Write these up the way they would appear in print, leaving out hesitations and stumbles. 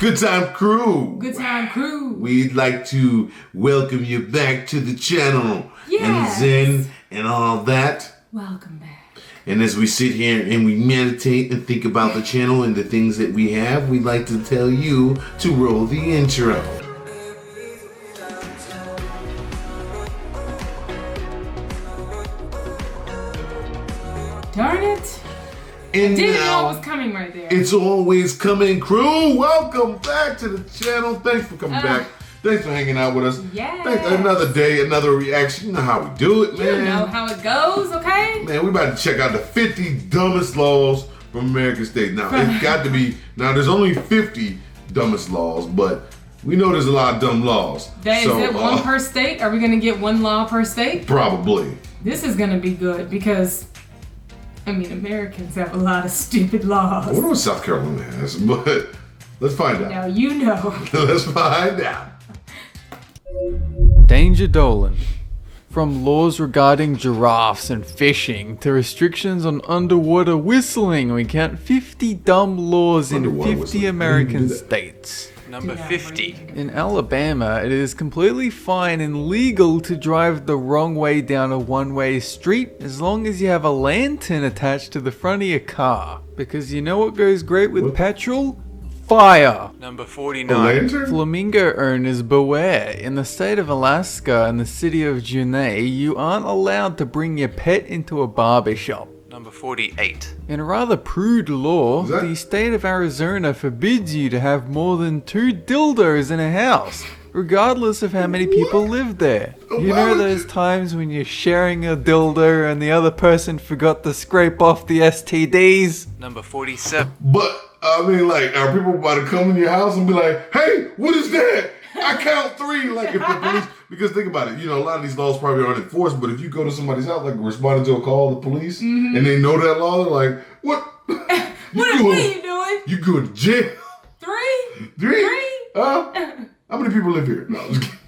Good time crew. Good time crew. We'd like to welcome you back to the channel. Yes. And Zen and all that. Welcome back. And as we sit here and we meditate and think about the channel and the things that we have, we'd like to tell you to roll the intro. Darn it. And Didn't now, know it was coming right there. it's always coming, crew. Welcome back to the channel. Thanks for coming back. Thanks for hanging out with us. Yes. Another day, another reaction. You know how we do it, man. You know how it goes, okay? Man, we about to check out the 50 dumbest laws from American states. Now, it's got to be, now there's only 50 dumbest laws, but we know there's a lot of dumb laws. Is it one per state? Are we going to get one law per state? Probably. This is going to be good because, I mean, Americans have a lot of stupid laws. I wonder what South Carolina has, but let's find out. Now you know. Let's find out. Danger Dolan. From laws regarding giraffes and fishing to restrictions on underwater whistling, we count 50 dumb laws in Underwater 50 whistling. American states. Number Yeah, 50. In Alabama, it is completely fine and legal to drive the wrong way down a one-way street as long as you have a lantern attached to the front of your car. Because you know what goes great with petrol? Fire! Number 49. lantern? Flamingo owners beware. In the state of Alaska and the city of Juneau, you aren't allowed to bring your pet into a barber shop. Number 48. In a rather prude law, the state of Arizona forbids you to have more than 2 dildos in a house, regardless of how many people live there. You know those times when you're sharing a dildo and the other person forgot to scrape off the STDs? Number 47. But, I mean, like, are people about to come in your house and be like, hey, what is that? I count 3. Like, if the police, because think about it, you know, a lot of these laws probably aren't enforced, but if you go to somebody's house, like responding to a call, the police, and they know that law, they're like, what? What are you doing? You go to jail. 3? 3? How many people live here? No, I'm just kidding.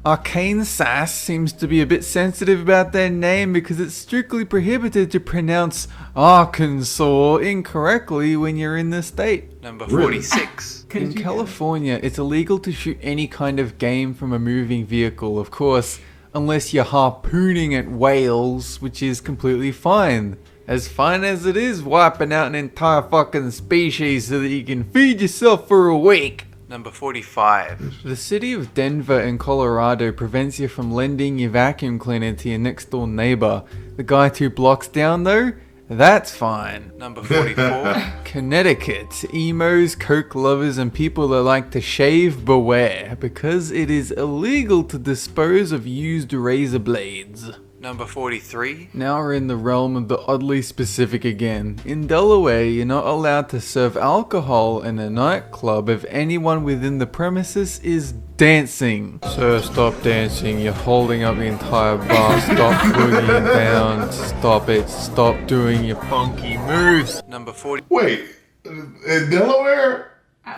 Arkansas seems to be a bit sensitive about their name because it's strictly prohibited to pronounce Arkansas incorrectly when you're in the state. Number 46. In California, it's illegal to shoot any kind of game from a moving vehicle, of course, unless you're harpooning at whales, which is completely fine. As fine as it is wiping out an entire fucking species so that you can feed yourself for a week. Number 45. The city of Denver in Colorado prevents you from lending your vacuum cleaner to your next door neighbor. The guy 2 blocks down though, that's fine. Number 44. Connecticut. Emos, coke lovers, and people that like to shave beware, because it is illegal to dispose of used razor blades. Number 43. Now we're in the realm of the oddly specific again. In Delaware, you're not allowed to serve alcohol in a nightclub if anyone within the premises is dancing. Sir, stop dancing. You're holding up the entire bar. Stop boogieing down. Stop it. Stop doing your funky moves. Number 40. Wait, in Delaware?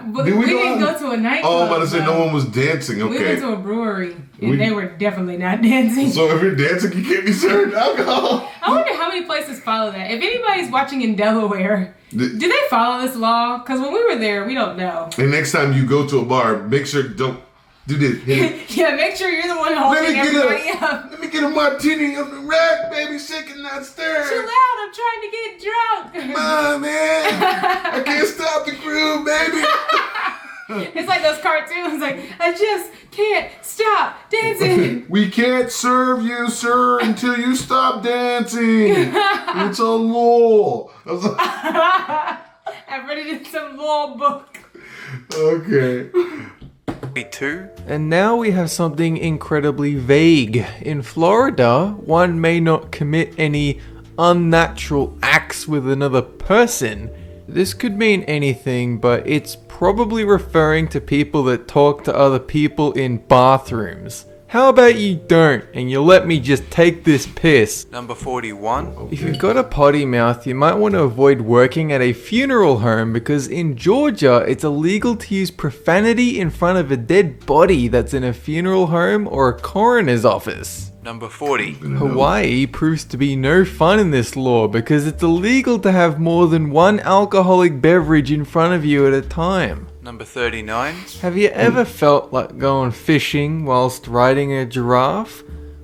But we didn't go to a nightclub. Oh, I'm about to say no one was dancing. Okay. We went to a brewery, and they were definitely not dancing. So if you're dancing, you can't be served alcohol. I wonder how many places follow that. If anybody's watching in Delaware, do they follow this law? Because when we were there, we don't know. And next time you go to a bar, make sure don't do this. Yeah, make sure you're the one holding everybody up. Let me get a martini on the rack, baby, shaking not stirring. Chill out, I'm trying to get drunk. Come on, man. I can't stop the groove, baby. It's like those cartoons, like, I just can't stop dancing. We can't serve you, sir, until you stop dancing. It's a law. I've read it in some law book. Okay. And now we have something incredibly vague. In Florida, one may not commit any unnatural acts with another person. This could mean anything, but it's probably referring to people that talk to other people in bathrooms. How about you don't, and you let me just take this piss? Number 41. If you've got a potty mouth, you might want to avoid working at a funeral home because in Georgia, it's illegal to use profanity in front of a dead body that's in a funeral home or a coroner's office. Number 40. Hawaii proves to be no fun in this law because it's illegal to have more than one alcoholic beverage in front of you at a time. Number 39. Have you ever felt like going fishing whilst riding a giraffe?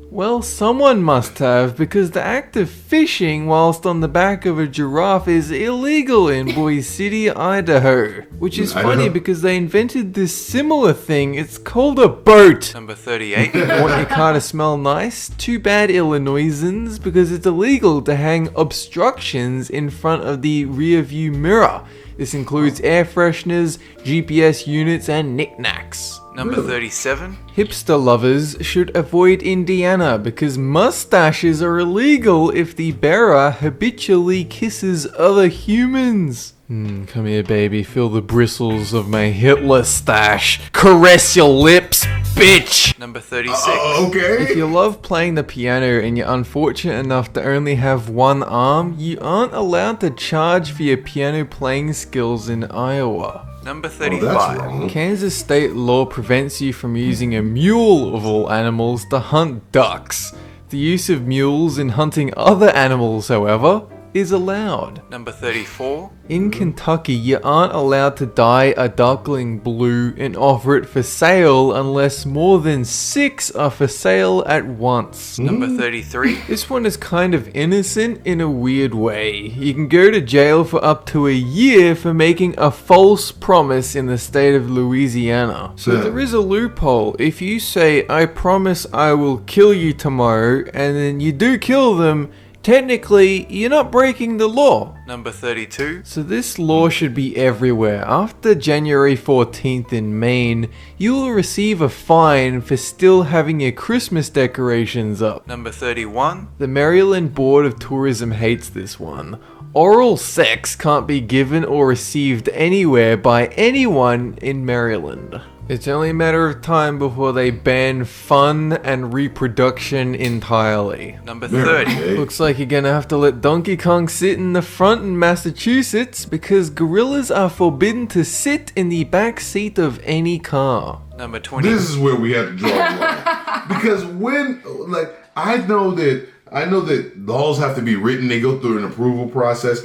Well, someone must have, because the act of fishing whilst on the back of a giraffe is illegal in Boise City, Idaho. Which is funny because they invented this similar thing. It's called a boat. Number 38. Want your car to smell nice? Too bad, Illinoisans, because it's illegal to hang obstructions in front of the rear view mirror. This includes air fresheners, GPS units, and knickknacks. Number 37. Hipster lovers should avoid Indiana because mustaches are illegal if the bearer habitually kisses other humans. Come here, baby. Feel the bristles of my Hitler stash. Caress your lips, bitch! Number 36. Okay. If you love playing the piano and you're unfortunate enough to only have one arm, you aren't allowed to charge for your piano playing skills in Iowa. Number 35. Kansas state law prevents you from using a mule, of all animals, to hunt ducks. The use of mules in hunting other animals, however, is allowed. Number 34. In Kentucky, you aren't allowed to dye a duckling blue and offer it for sale unless more than 6 are for sale at once. Number 33. This one is kind of innocent in a weird way. You can go to jail for up to a year for making a false promise in the state of Louisiana. So there is a loophole. If you say, I promise I will kill you tomorrow, and then you do kill them, technically, you're not breaking the law. Number 32. So this law should be everywhere. After January 14th in Maine, you will receive a fine for still having your Christmas decorations up. Number 31. The Maryland Board of Tourism hates this one. Oral sex can't be given or received anywhere by anyone in Maryland. It's only a matter of time before they ban fun and reproduction entirely. Number 30. Looks like you're gonna have to let Donkey Kong sit in the front in Massachusetts because gorillas are forbidden to sit in the back seat of any car. Number 20. This is where we have to draw the line. Because when, like, I know that laws have to be written. They go through an approval process.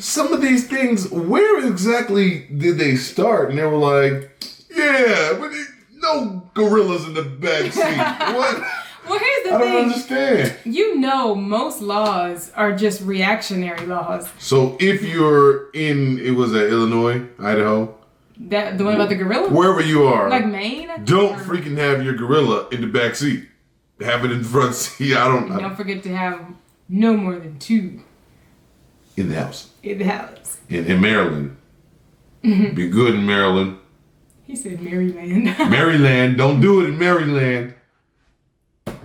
Some of these things, where exactly did they start? And they were like, yeah, but no gorillas in the back seat. What? Well, here's the thing. I don't understand. You know, most laws are just reactionary laws. So if you're in, it was Illinois, Idaho. The one about the gorilla? Wherever you are. Like Maine? Don't freaking have your gorilla in the back seat. Have it in the front seat. Don't forget to have no more than 2. In the house. In the house. In Maryland. Be good in Maryland. He said Maryland. Maryland. Don't do it in Maryland.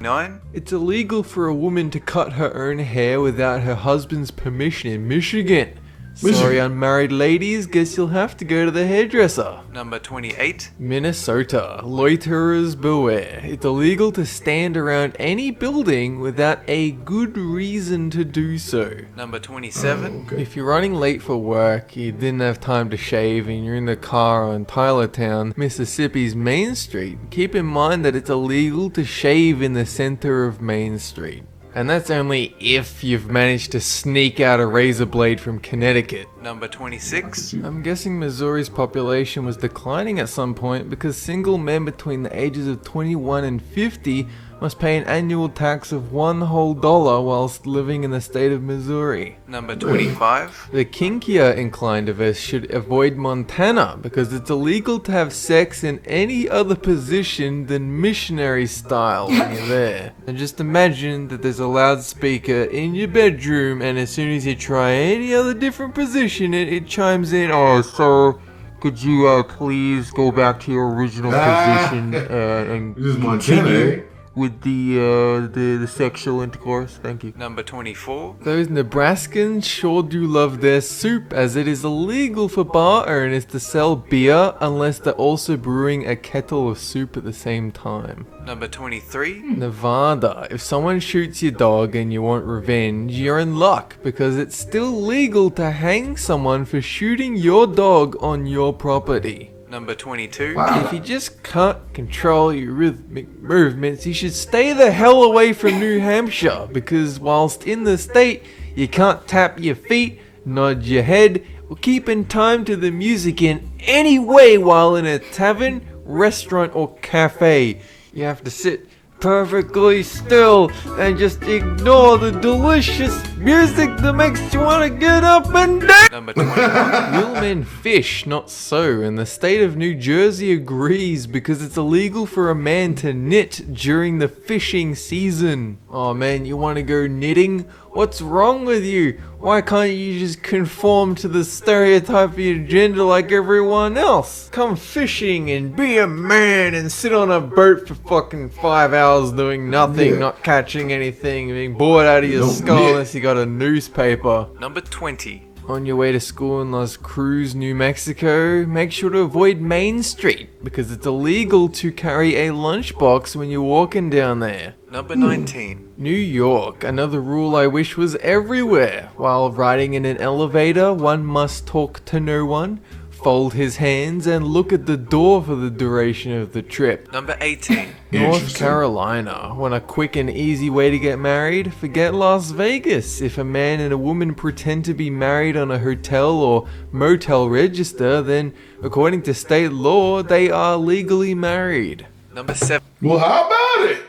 9. It's illegal for a woman to cut her own hair without her husband's permission in Michigan. Sorry, unmarried ladies, guess you'll have to go to the hairdresser. Number 28. Minnesota. Loiterers beware. It's illegal to stand around any building without a good reason to do so. Number 27. If you're running late for work, you didn't have time to shave, and you're in the car on Tylertown, Mississippi's Main Street, keep in mind that it's illegal to shave in the center of Main Street. And that's only if you've managed to sneak out a razor blade from Connecticut. Number 26. I'm guessing Missouri's population was declining at some point because single men between the ages of 21 and 50 must pay an annual tax of $1 whole whilst living in the state of Missouri. Number 25. The kinkier inclined of us should avoid Montana because it's illegal to have sex in any other position than missionary style when you're there. And just imagine that there's a loudspeaker in your bedroom, and as soon as you try any other different position, it chimes in, "Oh, so could you please go back to your original position and continue with the sexual intercourse? Thank you." Number 24. Those Nebraskans sure do love their soup, as it is illegal for bar owners to sell beer unless they're also brewing a kettle of soup at the same time. Number 23. Nevada. If someone shoots your dog and you want revenge, you're in luck because it's still legal to hang someone for shooting your dog on your property. Number 22. If you just can't control your rhythmic movements, you should stay the hell away from New Hampshire because whilst in the state, you can't tap your feet, nod your head, or keep in time to the music in any way while in a tavern, restaurant, or cafe. You have to sit perfectly still and just ignore the delicious music that makes you want to get up and dance. Number 21. Will men fish? Not so. And the state of New Jersey agrees because it's illegal for a man to knit during the fishing season. Oh man, you want to go knitting? What's wrong with you? Why can't you just conform to the stereotype of your gender like everyone else? Come fishing and be a man and sit on a boat for fucking 5 hours doing nothing, not catching anything, being bored out of your skull unless you got a newspaper. Number 20. On your way to school in Las Cruz, New Mexico, make sure to avoid Main Street because it's illegal to carry a lunchbox when you're walking down there. Number 19. New York, another rule I wish was everywhere. While riding in an elevator, one must talk to no one, fold his hands, and look at the door for the duration of the trip. Number 18. North Carolina. Want a quick and easy way to get married? Forget Las Vegas. If a man and a woman pretend to be married on a hotel or motel register, then according to state law, they are legally married. Number 7. Well, how about it?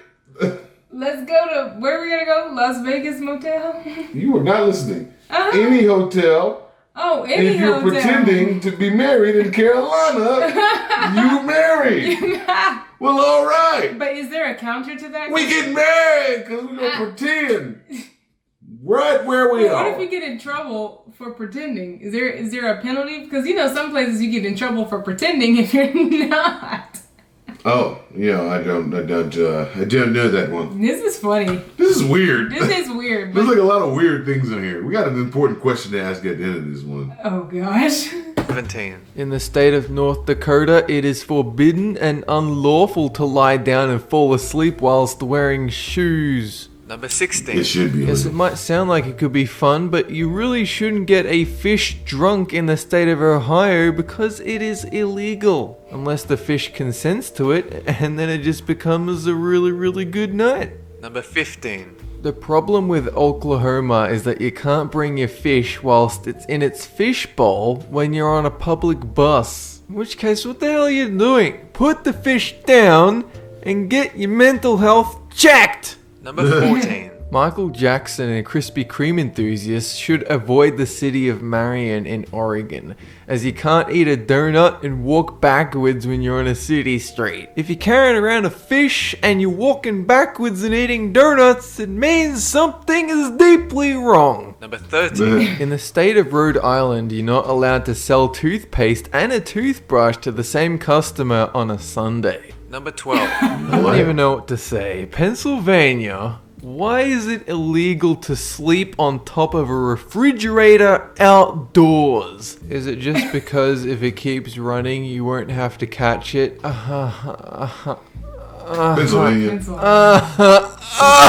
Let's go to, where are we gonna go? Las Vegas Motel? You were not listening. Any hotel. Oh, any if you're hotel. pretending to be married in Carolina, you married. Well, all right. But is there a counter to that? We get married because we're going to pretend. Right where we are. What if you get in trouble for pretending? Is there a penalty? Because you know some places you get in trouble for pretending if you're not. Oh, yeah, I don't know that one. This is funny. This is weird. This is weird. There's like a lot of weird things in here. We got an important question to ask at the end of this one. Oh gosh. 17. In the state of North Dakota, it is forbidden and unlawful to lie down and fall asleep whilst wearing shoes. Number 16. It should be. Yes, it might sound like it could be fun, but you really shouldn't get a fish drunk in the state of Ohio because it is illegal. Unless the fish consents to it, and then it just becomes a really, really good night. Number 15. The problem with Oklahoma is that you can't bring your fish whilst it's in its fish bowl when you're on a public bus. In which case, what the hell are you doing? Put the fish down and get your mental health checked! Number 14. Michael Jackson and Krispy Kreme enthusiasts should avoid the city of Marion in Oregon, as you can't eat a donut and walk backwards when you're on a city street. If you're carrying around a fish and you're walking backwards and eating donuts, it means something is deeply wrong. Number 13. In the state of Rhode Island, you're not allowed to sell toothpaste and a toothbrush to the same customer on a Sunday. Number 12. I don't even know what to say. Pennsylvania. Why is it illegal to sleep on top of a refrigerator outdoors? Is it just because if it keeps running, you won't have to catch it? Pennsylvania.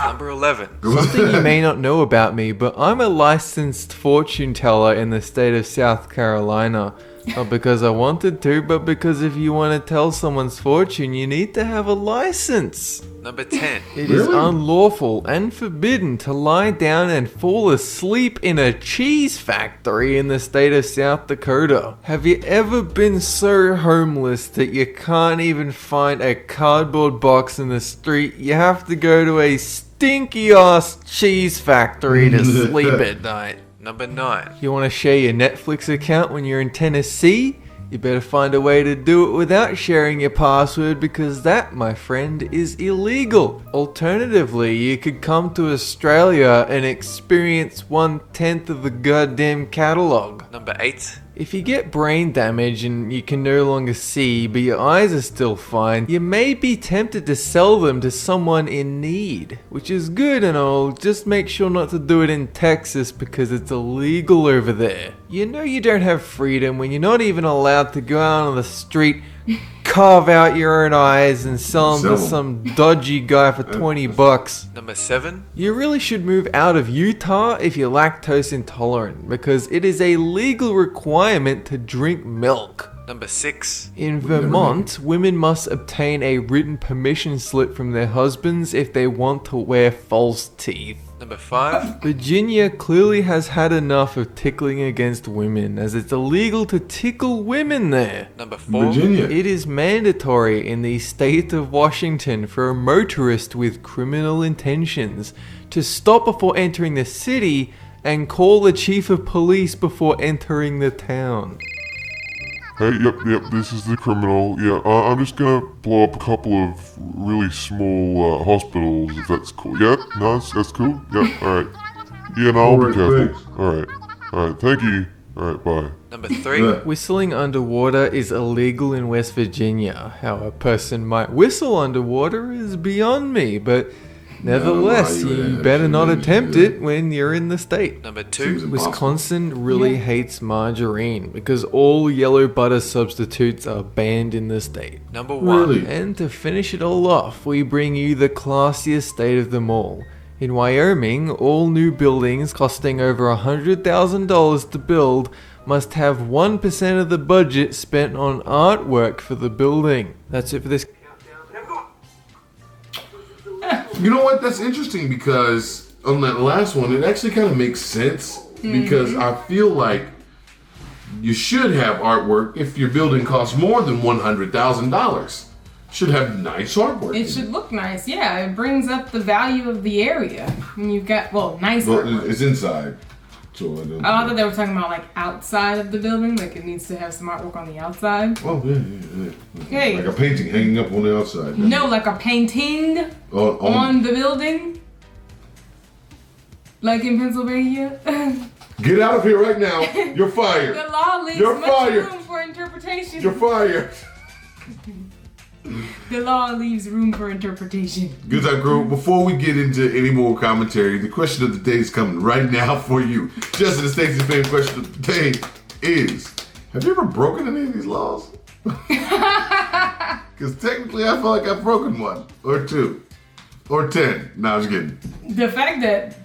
Number 11. Something you may not know about me, but I'm a licensed fortune teller in the state of South Carolina. Not because I wanted to, but because if you want to tell someone's fortune, you need to have a license. Number 10. It is unlawful and forbidden to lie down and fall asleep in a cheese factory in the state of South Dakota. Have you ever been so homeless that you can't even find a cardboard box in the street? You have to go to a stinky ass cheese factory to sleep at night. Number 9. You want to share your Netflix account when you're in Tennessee? You better find a way to do it without sharing your password because that, my friend, is illegal. Alternatively, you could come to Australia and experience 1/10 of the goddamn catalogue. Number 8. If you get brain damage and you can no longer see, but your eyes are still fine, you may be tempted to sell them to someone in need. Which is good and all, just make sure not to do it in Texas because it's illegal over there. You know you don't have freedom when you're not even allowed to go out on the street, carve out your own eyes and sell them to some dodgy guy for $20. Number 7. You really should move out of Utah if you're lactose intolerant because it is a legal requirement to drink milk. Number 6. In Vermont, women must obtain a written permission slip from their husbands if they want to wear false teeth. Number 5. Virginia clearly has had enough of tickling against women, as it's illegal to tickle women there. Number 4. Virginia. It is mandatory in the state of Washington for a motorist with criminal intentions to stop before entering the city and call the chief of police before entering the town. Hey, yep, this is the criminal. Yeah, I'm just gonna blow up a couple of really small hospitals, if that's cool. Yep, no, that's cool. Yep, alright. Yeah, no, I'll be careful. Alright, thank you. Alright, bye. Number 3. Whistling underwater is illegal in West Virginia. How a person might whistle underwater is beyond me, but nevertheless, you better not attempt it when you're in the state. Number 2. Wisconsin really hates margarine because all yellow butter substitutes are banned in the state. Number 1. Really? And to finish it all off, we bring you the classiest state of them all. In Wyoming, all new buildings costing over $100,000 to build must have 1% of the budget spent on artwork for the building. That's it for this. You know what? That's interesting because on that last one, it actually kind of makes sense because I feel like you should have artwork if your building costs more than $100,000. Should have nice artwork. It should look nice, yeah. It brings up the value of the area. When you've got, nice artwork. It's inside. So I don't I thought they were talking about like outside of the building, like it needs to have some artwork on the outside. Oh, yeah. Hey. Like a painting hanging up on the outside. No, like a painting on the building. Like in Pennsylvania. Get out of here right now. You're fired. The law leaves much room for interpretation. You're fired. The law leaves room for interpretation. Good time, crew. Before we get into any more commentary, the question of the day is coming right now for you. Justin and Stacy's favorite question of the day is, have you ever broken any of these laws? Because technically I feel like I've broken one, or two, or 10. No, I'm just kidding. The fact that,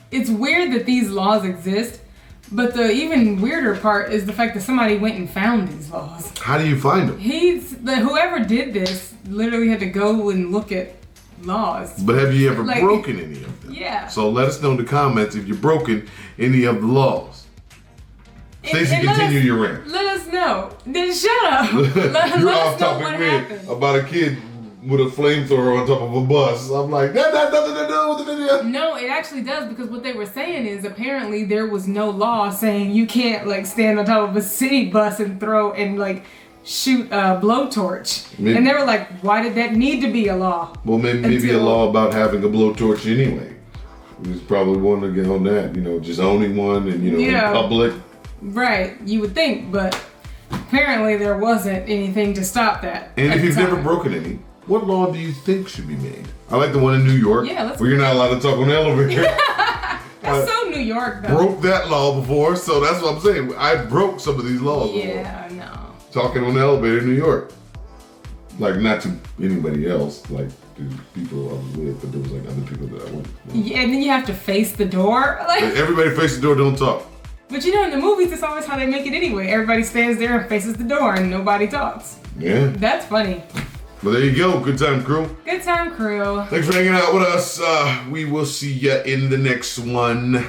it's weird that these laws exist, but the even weirder part is the fact that somebody went and found these laws. How do you find them? Whoever did this literally had to go and look at laws. But have you ever broken any of them? Yeah. So let us know in the comments if you've broken any of the laws. Stacy, continue your rant. Let us know. Then shut up. You're let us off know topic what man happened. about a kid with a flamethrower on top of a bus. I'm like, that has nothing to do with the video. No, it actually does, because what they were saying is apparently there was no law saying you can't stand on top of a city bus and shoot a blowtorch. Maybe. And they were like, why did that need to be a law? Well, maybe a law about having a blowtorch anyway. There's probably one to get on that, just owning one and, in public. Right, you would think, but apparently there wasn't anything to stop that. And if you've never broken any, what law do you think should be made? I like the one in New York, where you're not allowed to talk on the elevator. That's so New York, though. Broke that law before, so that's what I'm saying. I broke some of these laws before. Yeah, no. Talking on the elevator in New York. Not to anybody else, to people I was with, but there was other people that I went with. Yeah, and then you have to face the door. Everybody face the door, don't talk. But in the movies, it's always how they make it anyway. Everybody stands there and faces the door and nobody talks. Yeah. That's funny. Well, there you go. Good time, crew. Good time, crew. Thanks for hanging out with us. We will see ya in the next one.